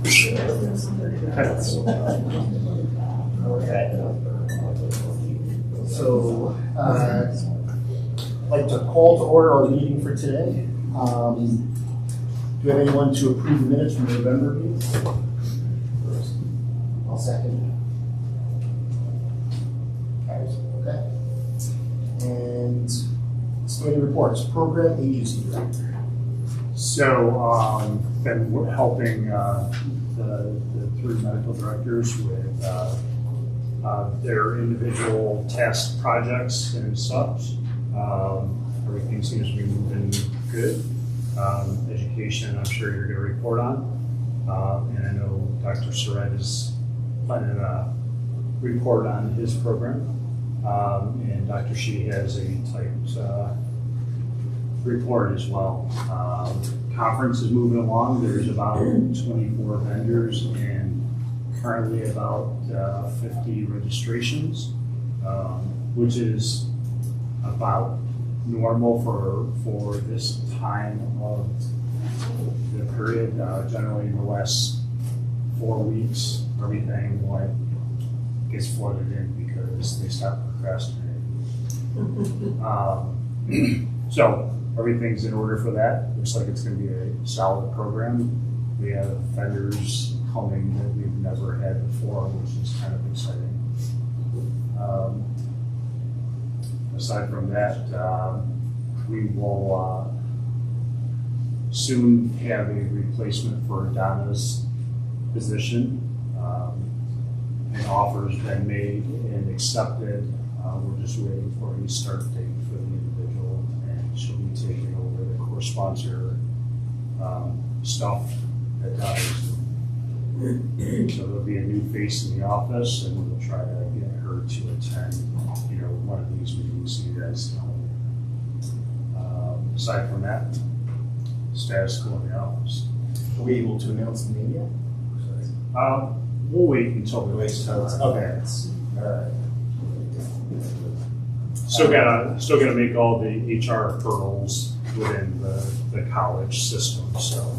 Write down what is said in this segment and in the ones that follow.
Okay. So, I'd like to call to order our meeting for today. Do we have anyone to approve the minutes from the November meeting? I'll second. Okay. And standing reports, program agency director. So, been helping the three medical directors with their individual task projects and such. Everything seems to be moving good. Education, I'm sure you're going to report on. And I know Dr. Surratt is planning a report on his program. And Dr. Shi has a typed report as well. Conference is moving along. There's about 24 vendors and currently about 50 registrations, which is about normal for this time of the period. Generally in the last 4 weeks, everything gets flooded in because they stop procrastinating. So everything's in order for that. Looks like it's going to be a solid program. We have vendors coming that we've never had before, which is kind of exciting. Aside from that, we will soon have a replacement for Donna's position. An offer's been made and accepted. We're just waiting for a start date for the individual, and she'll be taking over the core sponsor stuff that Donna's doing. So there'll be a new face in the office, and we'll try to get her to attend, one of these meetings so you guys know. Aside from that, status quo in the office. Are we able to announce the name yet? We'll wait until we wait. Okay. All right. Still gotta make all the HR hurdles within the college system. So.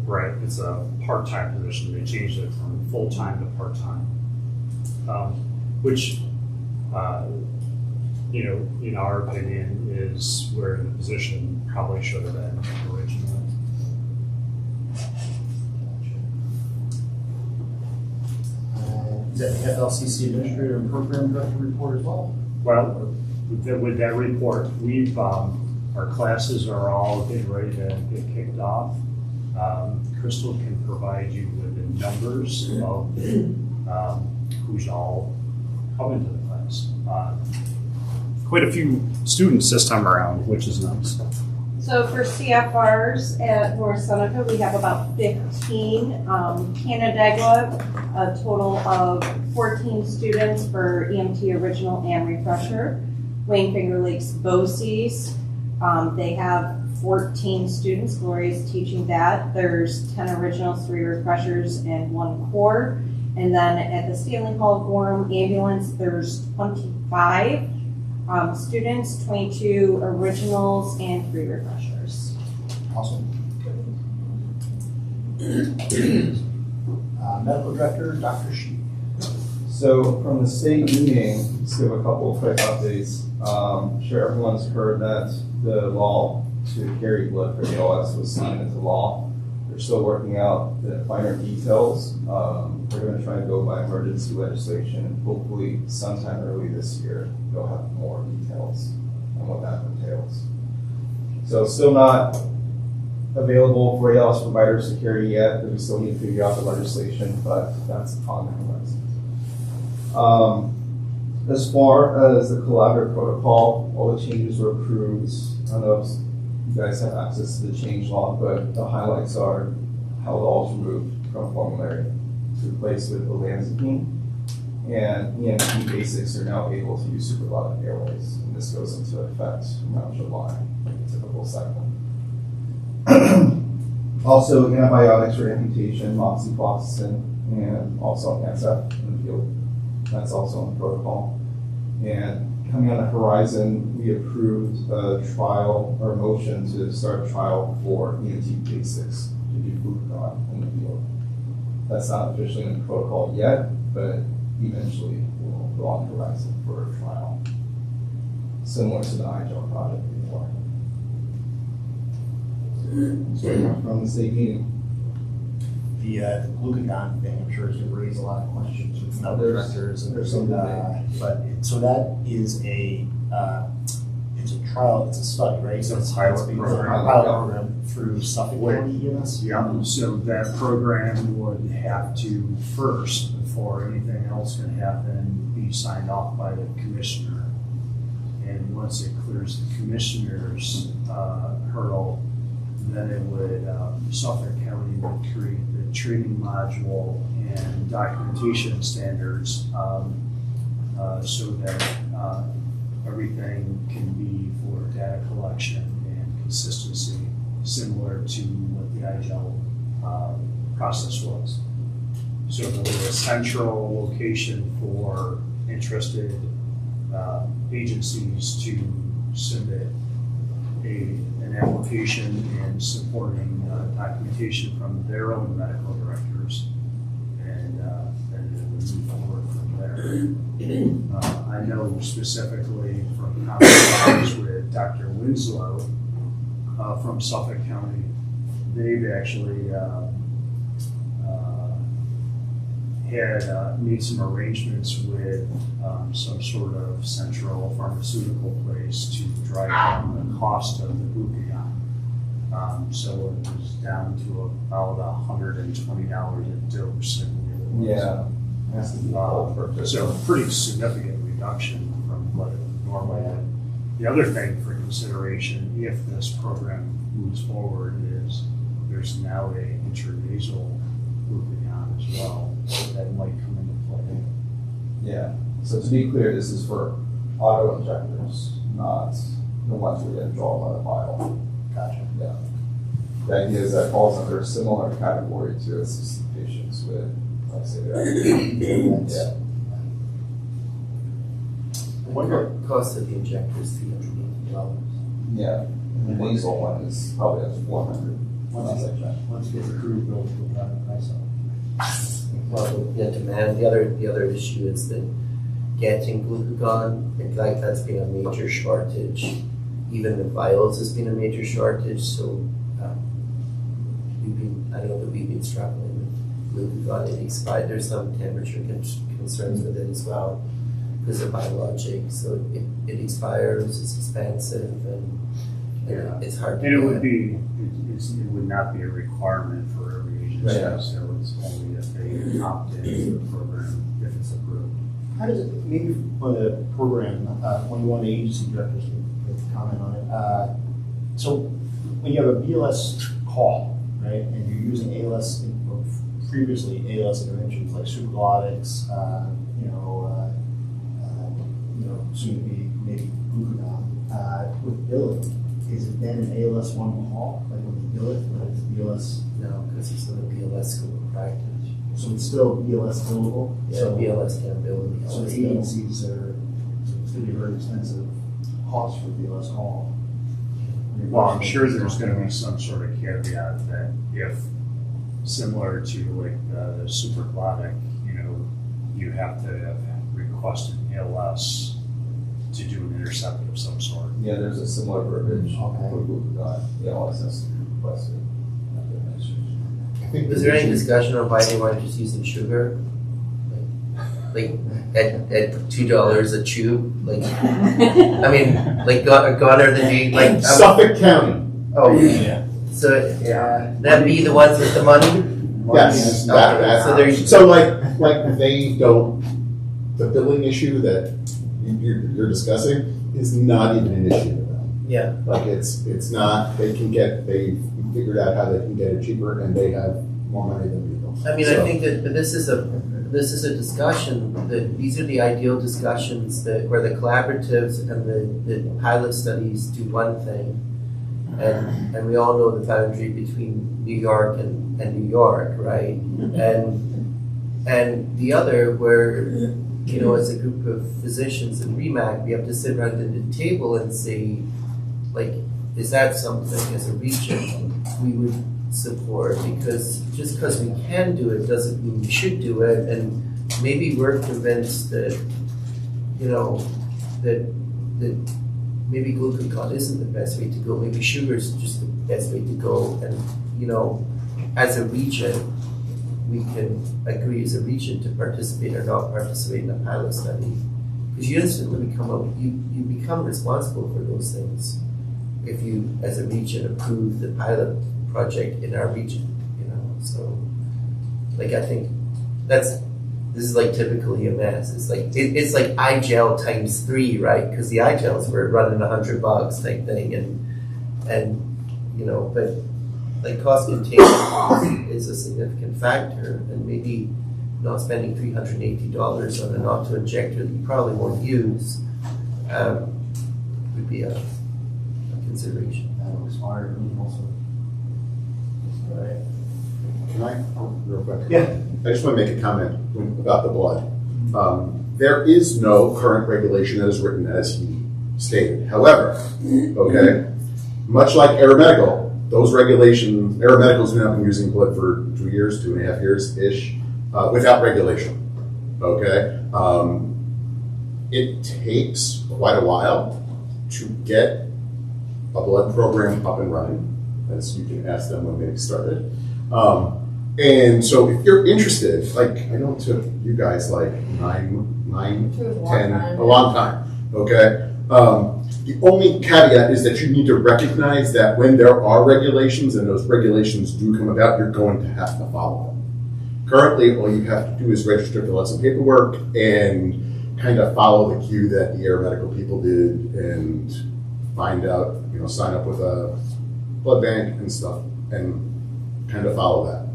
Right, it's a part-time position. They changed it from full-time to part-time, which, in our opinion, is where the position probably should have been originally. Is that the FLCC administrator and program director report as well? Well, with that report, our classes are all getting ready to get kicked off. Crystal can provide you with the numbers of who's all coming to the class. Quite a few students this time around, which is nice. So for CFRs at North Seneca, we have about 15. Canandaigua, a total of 14 students for EMT Original and Refresher. Wayne Finger Lakes BOCES, they have 14 students. Gloria's teaching that. There's 10 originals, 3 refreshers, and 1 core. And then at the Stanley Hall Gorham Ambulance, there's 25 students, 22 originals, and 3 refreshers. Awesome. Medical Director, Dr. Shi. So from the state meeting, let's give a couple of quick updates. Sure, everyone's heard that the law to carry blood for ALS was signed into law. They're still working out the finer details. They're going to try and go by emergency legislation, and hopefully sometime early this year they'll have more details on what that entails. So still not available for ALS providers to carry yet, because we still need to figure out the legislation, but that's on the horizon. As far as the collaborative protocol, all the changes were approved. I don't know if you guys have access to the change log, but the highlights are how it all is removed from formulary to replace with olanzapine. And EMT basics are now able to use supraglottic airways, and this goes into effect around July, like a typical cycle. Also, antibiotics for amputation, moxifloxacin, and also ANSEP in the field. That's also in the protocol. And coming on the horizon, we approved a trial or motion to start a trial for EMT basics to do That's not officially in the protocol yet, but eventually we'll go on the horizon for a trial. Similar to the iGel project before. So from the state meeting. The glucagon thing, I'm sure is going to raise a lot of questions with other directors. There's some So that is it's a trial, it's a study, right? So It's a pilot being program. a pilot program through Suffolk County, EMS? Yeah, so that program would have to first, before anything else can happen, be signed off by the commissioner. And once it clears the commissioner's hurdle, then it would, Suffolk County would create the training module and documentation standards so that everything can be for data collection and consistency, similar to what the iGel process was. So there was a central location for interested agencies to submit an application and supporting documentation from their own medical directors, and then it would move forward from there. I know specifically from conversations with Dr. Winslow from Suffolk County, they've actually had made some arrangements with some sort of central pharmaceutical place to drive down the cost of the glucagon. So it was down to about $120 a dose. I believe it was. Yeah. Has to be all purpose. So a pretty significant reduction from what it normally would. The other thing for consideration, if this program moves forward, is there's now a intranasal glucagon as well that might come into play. Yeah, so to be clear, this is for auto injectors, not the ones we get drawn by the vial. Gotcha. Yeah. The idea is that falls under a similar category to assist patients with, let's say, yeah. Wonder, Cost of the injector is $380. Yeah, the nasal one is probably at 400. once it gets approved, we'll drive the price up. Well, yeah, demand. The other issue is that getting glucagon, in fact, that's been a major shortage. Even the vials has been a major shortage. So I know that we've been struggling with glucagon. It expired. There's some temperature concerns with it as well because of biologic. So it expires. It's expensive and it's hard. And it would be, it would not be a requirement for every agency, Right. so it's only if they opt into the program if it's approved. how does it, maybe on the program, when you want the agency directors to comment on it. So when you have a BLS call, right, and you're using ALS, or previously ALS interventions like sucralotics, soon to be maybe glucagon, with billing, is it then an ALS one call, like when you bill it, or is it BLS? No, because it's in the BLS school of practice. So it's still BLS billable? Yeah, So- BLS can't bill the So BLS the bill. agencies are, it's gonna be a very expensive cost for BLS call. Well, I'm sure there's gonna be some sort of caveat that if, similar to like the sucralotic, you have to have requested ALS to do an intercept of some sort. Yeah, there's a similar verbiage Okay. for glucagon. Yeah, all has to be requested. Was there any discussion on why they weren't just using sugar? Like at $2 a tube? Like, I mean, like gone are the day, like. Suffolk County. Oh, Yeah. so that'd be the ones with the money? Yes, Okay, so they're. so like they don't, the billing issue that you're discussing is not even an issue to them. Yeah. Like it's not, they figured out how they can get it cheaper and they have more money than we do. I mean, I think that, but this is a discussion that these are the ideal discussions that where the collaboratives and the pilot studies do one thing, and we all know the boundary between New York and New York, right? And the other where as a group of physicians in Remac, we have to sit around at the table and say, like, is that something as a region we would support, because just because we can do it doesn't mean we should do it. And maybe we're convinced that, you know, that maybe glucagon isn't the best way to go. Maybe sugar is just the best way to go. And, you know, as a region, we can agree as a region to participate or not participate in a pilot study. Because you instantly you become responsible for those things if you, as a region, approve the pilot project in our region, you know. So, like, I think this is like typically a mess. It's like it's like iGel times 3, right? Because the iGels were running $100 type thing, and you know, but like cost containment is a significant factor, and maybe not spending $380 on an auto-injector that you probably won't use would be a consideration. That'll expire also. All right. Can I, real quick? Yeah. I just want to make a comment about the blood. There is no current regulation that is written as he stated. However, okay, much like aeromedical, those regulations, aeromedical's now been using blood for 2 years, 2.5 years-ish, without regulation, okay? It takes quite a while to get a blood program up and running, as you can ask them when they started. And so if you're interested, like, I know it took you guys like 10, a long time, okay? The only caveat is that you need to recognize that when there are regulations and those regulations do come about, you're going to have to follow them. Currently, all you have to do is register, fill out some paperwork, and kind of follow the cue that the aeromedical people did and find out, you know, sign up with a blood bank and stuff and kind of follow that.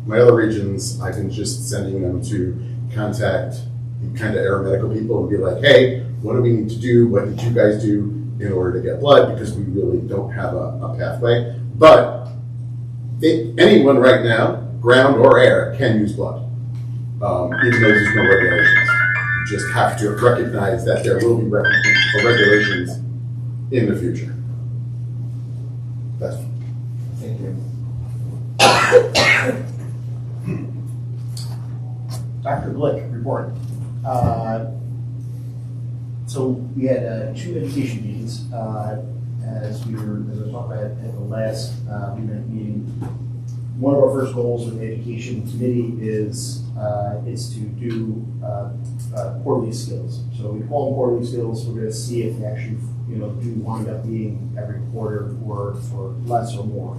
My other regions, I've been just sending them to contact the kind of aeromedical people and be like, hey, what do we need to do? What did you guys do in order to get blood? Because we really don't have a pathway. But anyone right now, ground or air, can use blood, even though there's no regulations. You just have to recognize that there will be regulations in the future. That's Thank you. Dr. Glick, report. So we had 2 education meetings, as we were talking about at the last Remac meeting. One of our first goals with the education committee is to do quarterly skills. So we call them quarterly skills. We're going to see if they actually, you know, do wind up being every quarter or less or more.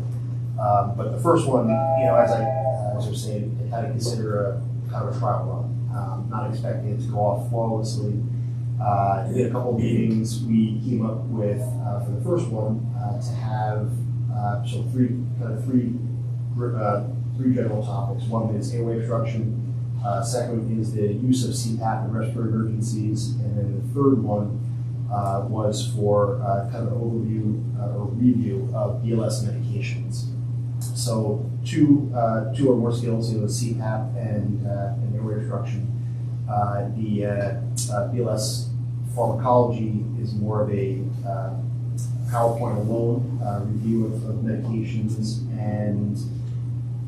But the first one, you know, as I was saying, I had to consider a kind of a trial run. Not expecting it to go off flawlessly. We had a couple of meetings. We came up with for the first one to have three general topics. One is airway obstruction. Second is the use of CPAP in respiratory emergencies, and then the third one was for kind of an overview or review of BLS medications. So two or more skills, you know, CPAP and airway obstruction. The BLS pharmacology is more of a PowerPoint alone review of medications, and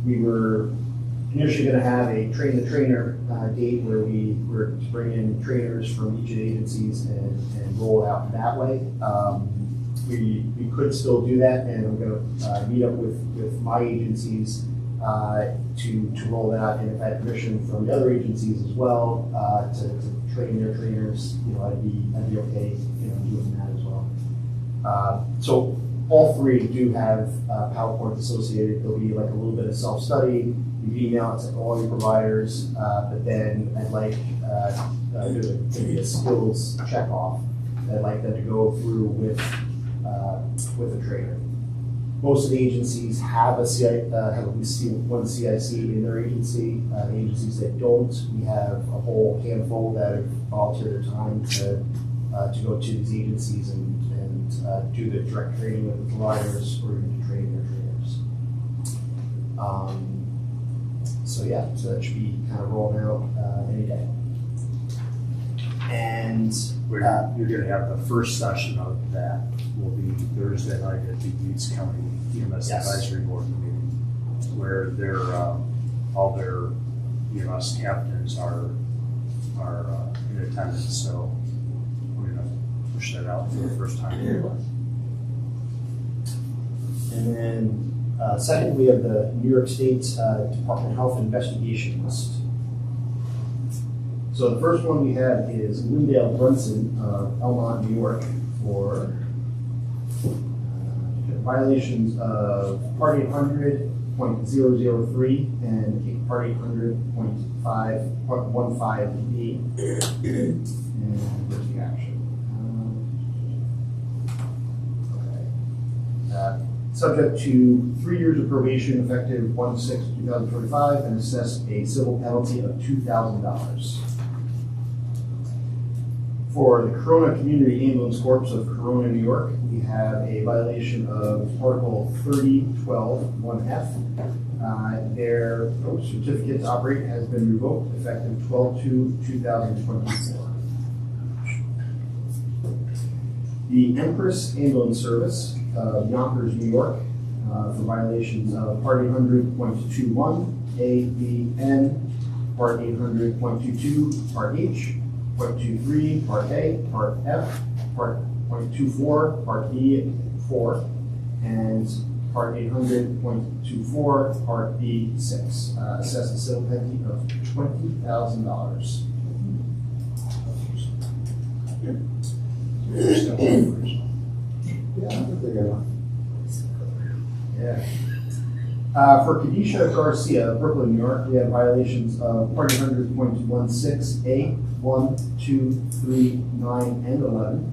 we were initially going to have a train-the-trainer date where we were to bring in trainers from each of the agencies and roll it out that way. We could still do that, and I'm going to meet up with my agencies to roll that out, and if I had permission from the other agencies as well to train their trainers, you know, I'd be okay, you know, doing that as well. So all 3 do have PowerPoint associated. There'll be like a little bit of self-study. You email it to all your providers, but then I'd like there's going to be a skills check-off that I'd like them to go through with a trainer. Most of the agencies have at least one CIC in their agency. The agencies that don't, we have a whole handful that have volunteered their time to go to these agencies and do the direct training with the providers or even to train their trainers. So that should be kind of rolling out any day. And You're gonna have the first session of that will be Thursday night at the Yates County EMS Yes. Advisory Board meeting, where all their EMS captains are in attendance, so we're gonna push that out for the first time. And then, second, we have the New York State Department of Health investigation list. So the first one we have is Lyndale Brunson of Elmont, New York, for violations of Part 800.003 and Part 800.5.15B. And where's the action? Okay. Subject to 3 years of probation effective 1/6/2025 and assess a civil penalty of $2,000. For the Corona Community Ambulance Corps of Corona, New York, we have a violation of Article 30.12.1F. Their certificate to operate has been revoked effective 12/2/2024. The Empress Ambulance Service of Yonkers, New York, for violations of Part 800.21, A, B, N, Part 800.22, Part H, Part 23, Part A, Part F, Part .24, Part B, 4, and Part 800.24, Part B, 6. Assess a civil penalty of $20,000. Yeah, I think they're gonna. Yeah. For Kadisha Garcia, Brooklyn, New York, we have violations of Part 800.16A, 1, 2, 3, 9, and 11.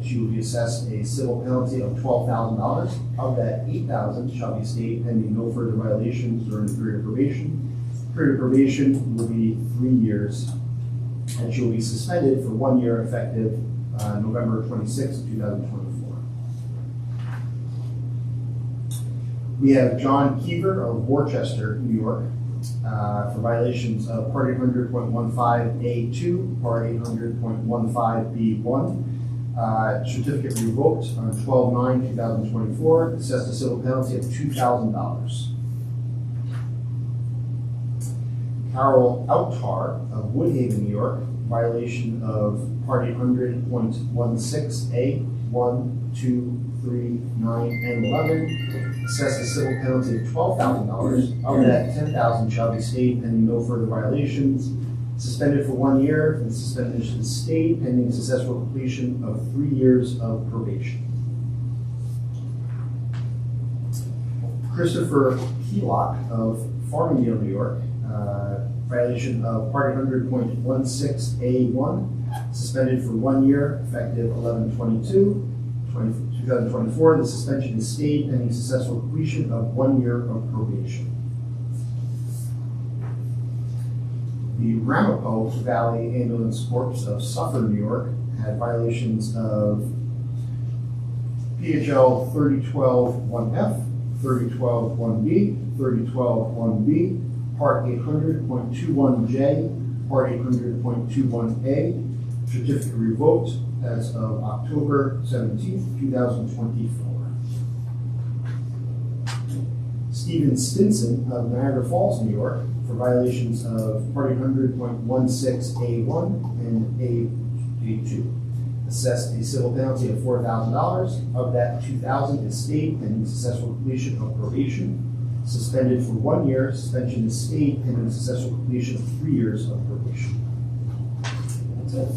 She will be assessed a civil penalty of $12,000. Of that, $8,000 shall be stayed pending no further violations during the period of probation. Period of probation will be 3 years, and she will be suspended for 1 year effective November 26, 2024. We have John Keever of Worcester, New York, for violations of Part 800.15A2, Part 800.15B1. Certificate revoked on 12/9/2024, assessed a civil penalty of $2,000. Carol Outtar of Woodhaven, New York, violation of Part 800.16A, 1, 2, 3, 9, and 11, assessed a civil penalty of $12,000. Of that, $10,000 shall be stayed pending no further violations. Suspended for 1 year, and suspension is stayed pending successful completion of 3 years of probation. Christopher Keelock of Farmingdale, New York, violation of Part 800.16A1, suspended for 1 year, effective 11/22/2024. The suspension is stayed pending successful completion of 1 year of probation. The Ramapo Valley Ambulance Corps of Suffolk, New York, had violations of PHL 3012-1F, 3012-1B, 3012-1B, Part 800.21J, Part 800.21A, certificate revoked as of October 17th, 2024. Stephen Stinson of Niagara Falls, New York, for violations of Part 800.16A1 and A2. Assessed a civil penalty of $4,000. Of that, $2,000 is stayed pending successful completion of probation. Suspended for 1 year, suspension is stayed pending successful completion of 3 years of probation. That's it.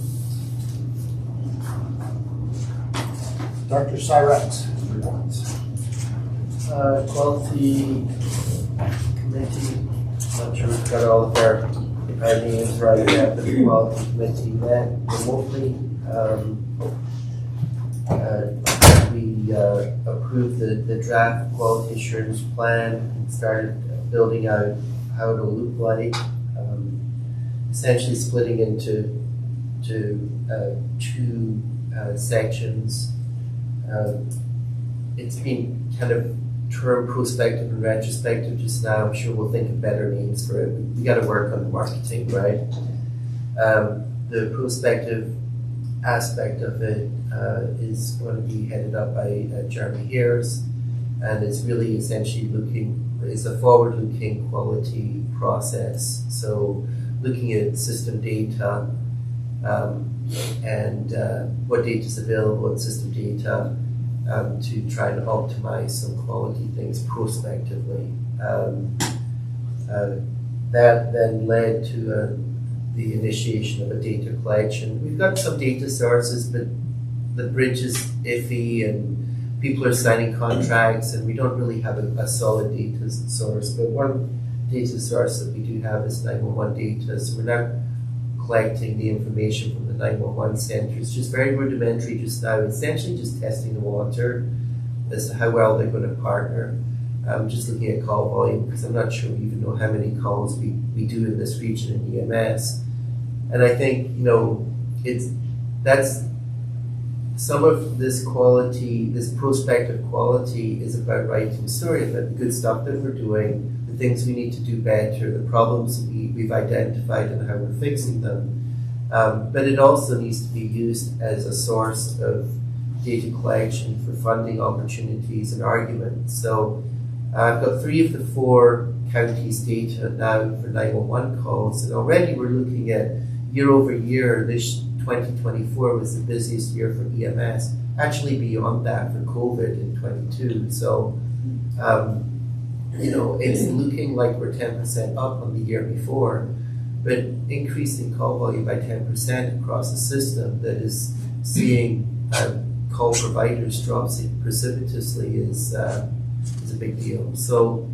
Dr. Siret, report. Quality committee, not sure we've got all of our names right yet, but the quality committee met remotely. We approved the draft quality assurance plan and started building out how it'll look like, essentially splitting into two sections. It's been kind of term prospective and retrospective just now. I'm sure we'll think of better names for it. We got to work on the marketing, right? The prospective aspect of it is going to be headed up by Jeremy Ayres, and it's really essentially it's a forward-looking quality process. So looking at system data and what data is available in system data to try and optimize some quality things prospectively. That then led to the initiation of a data collection. We've got some data sources, but the bridge is iffy and people are signing contracts and we don't really have a solid data source. But one data source that we do have is 911 data. So we're now collecting the information from the 911 centers, just very rudimentary just now, essentially just testing the water as to how well they're going to partner. Just looking at call volume, because I'm not sure we even know how many calls we do in this region in EMS. And I think, that's some of this quality, this prospective quality is about writing stories, about the good stuff that we're doing, the things we need to do better, the problems we've identified and how we're fixing them. But it also needs to be used as a source of data collection for funding opportunities and arguments. So I've got 3 of the 4 counties' data now for 911 calls, and already we're looking at year over year. This 2024 was the busiest year for EMS, actually beyond that for COVID in 22. So, it's looking like we're 10% up on the year before, but increasing call volume by 10% across a system that is seeing call providers drop precipitously is a big deal. So,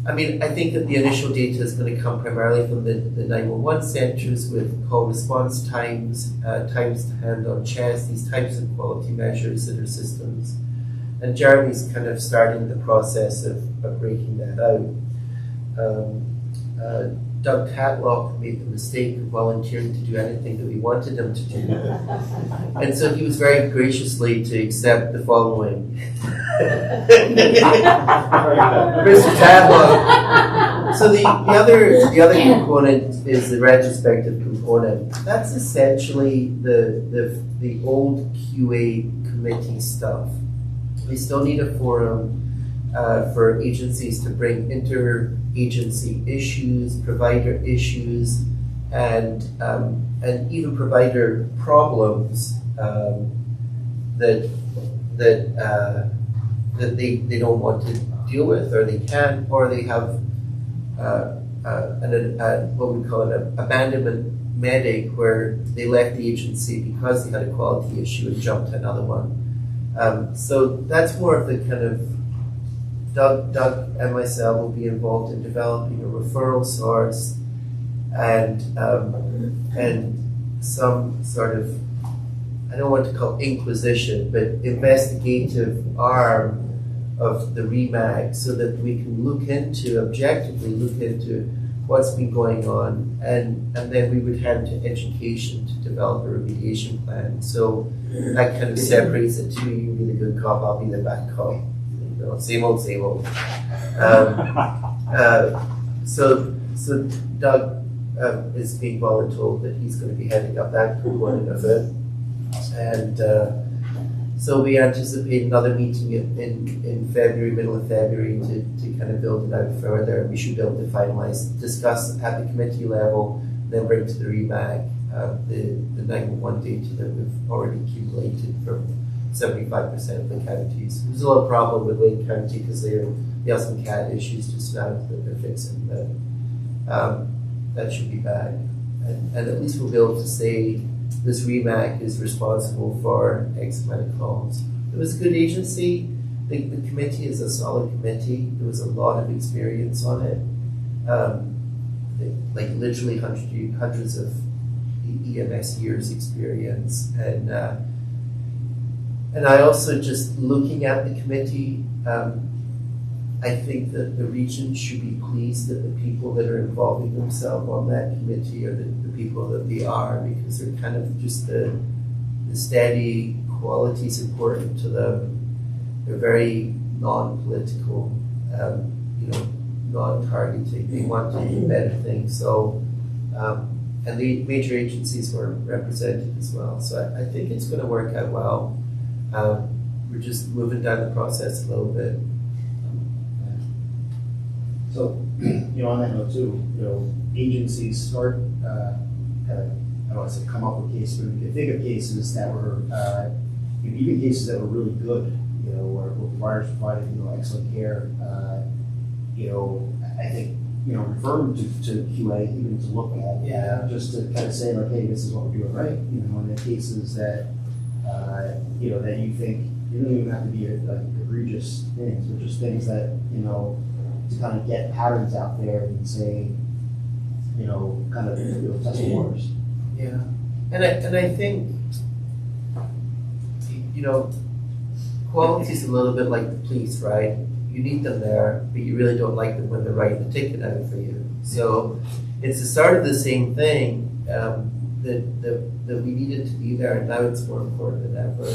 I think that the initial data is going to come primarily from the 911 centers with call response times, times to hand on chest, these types of quality measures that are systems. And Jeremy's kind of starting the process of breaking that out. Doug Tatlock made the mistake of volunteering to do anything that we wanted him to do. And so he was very graciously to accept the following. Mr. Tatlock. So the other component is the retrospective component. That's essentially the old QA committee stuff. We still need a forum for agencies to bring interagency issues, provider issues, and even provider problems that they don't want to deal with, or they can't, or they have what we call an abandonment medic, where they left the agency because they had a quality issue and jumped to another one. So that's more of the kind of Doug and myself will be involved in developing a referral source and some sort of, I don't want to call it inquisition, but investigative arm of the Remac, so that we can objectively look into what's been going on, and then we would head to education to develop a remediation plan. So that kind of separates it too. You be the good cop, I'll be the bad cop. Same old, same old. So Doug is being voluntold that he's going to be heading up that component of it. And so we anticipate another meeting in February, middle of February, to kind of build it out further. We should be able to discuss at the committee level, then bring to the Remac the 911 data that we've already accumulated from 75% of the counties. There's a lot of problem with Lake County because they have some CAD issues just now that they're fixing, but that should be back. And at least we'll be able to say this Remac is responsible for X amount of calls. It was a good agency. The committee is a solid committee. There was a lot of experience on it. Like literally hundreds of EMS years experience. And I also, just looking at the committee, I think that the region should be pleased that the people that are involving themselves on that committee are the people that they are, because they're kind of just the steady qualities important to them. They're very non-political, non-targeting. They want to do better things. So and the major agencies were represented as well. So I think it's going to work out well. We're just moving down the process a little bit. So, on that note too, agencies start, kind of, I don't want to say come up with cases, but we can think of cases that were, even cases that were really good, where providers provided, excellent care, I think, refer them to QA, even to look at, just to kind of say like, hey, this is what we're doing right, in the cases that, that you think, you don't even have to be like egregious things, but just things that, to kind of get patterns out there and say, kind of, test the waters. Yeah, and I think, quality is a little bit like the police, right? You need them there, but you really don't like them when they're writing the ticket out for you. So it's the start of the same thing, that we needed to be there, and now it's more important than ever.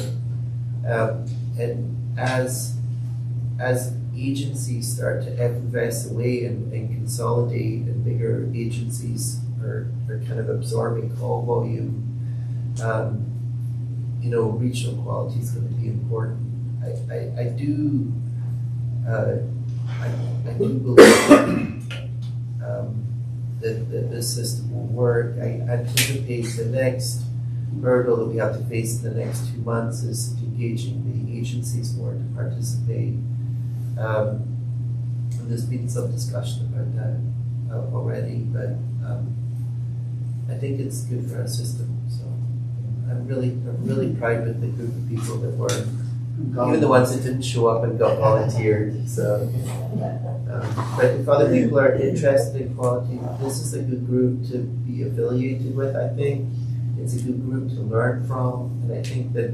And as agencies start to effervesce away and consolidate, and bigger agencies are kind of absorbing call volume, regional quality is going to be important. I do believe that this system will work. I anticipate the next hurdle that we have to face in the next 2 months is engaging the agencies more to participate. And there's been some discussion about that already, but I think it's good for our system. So I'm really proud with the group of people that were, even the ones that didn't show up and got volunteered. So, but if other people are interested in quality, this is a good group to be affiliated with. I think it's a good group to learn from, and I think that,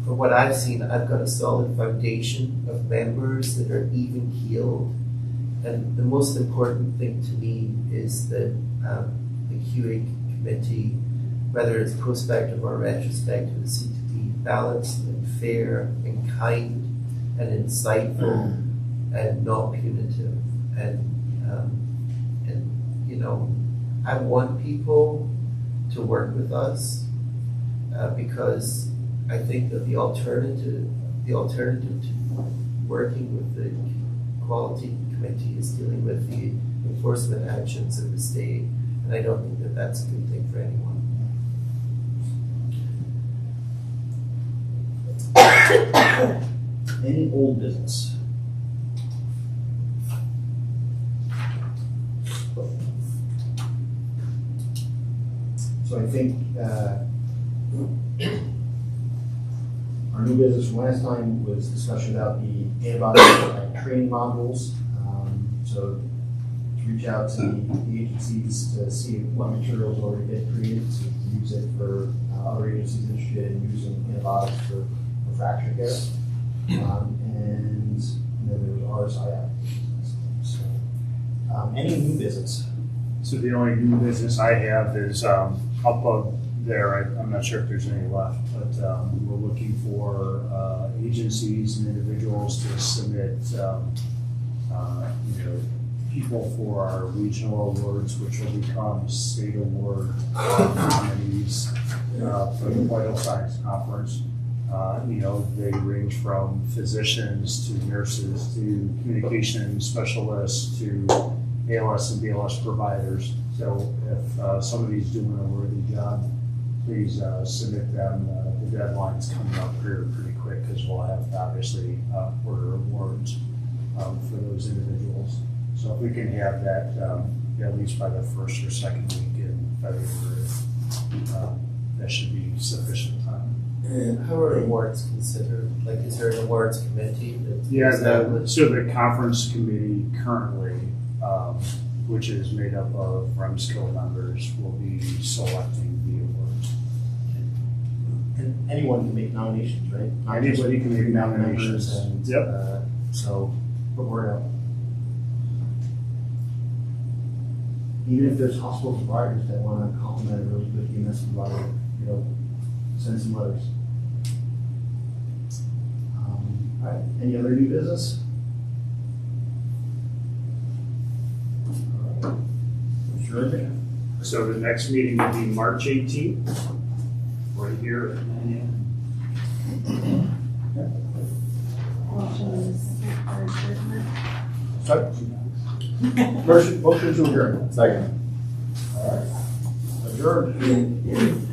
from what I've seen, I've got a solid foundation of members that are even keeled. And the most important thing to me is that the QA committee, whether it's prospective or retrospective, is to be balanced and fair and kind and insightful and not punitive. And I want people to work with us because I think that the alternative to working with the quality committee is dealing with the enforcement actions of the state, and I don't think that that's a good thing for anyone. Any old business? So I think our new business from last time was discussion about the antibiotic training modules. So to reach out to the agencies to see what materials already been created to use it for other agencies interested in using antibiotics for fracture care. And then there was RSI applications. So, any new business? So the only new business I have is up there. I'm not sure if there's any left, but we're looking for agencies and individuals to submit people for our regional awards, which will become state award nominees for the Vital Science Conference. They range from physicians to nurses to communication specialists to ALS and BLS providers. So if somebody's doing a worthy job, please submit them. The deadline's coming up here pretty quick because we'll have obviously order awards for those individuals. So if we can have that at least by the first or second week in February, that should be sufficient time. How are awards considered? Like, is there an awards committee that's established? So the conference committee currently, which is made up of Flremsc members, will be selecting the awards. And anyone can make nominations, right? Not just Anybody can make members nominations. And, Yep. So put word out. Even if there's hospital providers that want to compliment a really good EMS provider, send some letters. All right, any other new business? All right. Mr. Remac? So the next meeting will be March 18th, right here at 9 a.m. Motion to adjourn. Second. All right. Adjourned.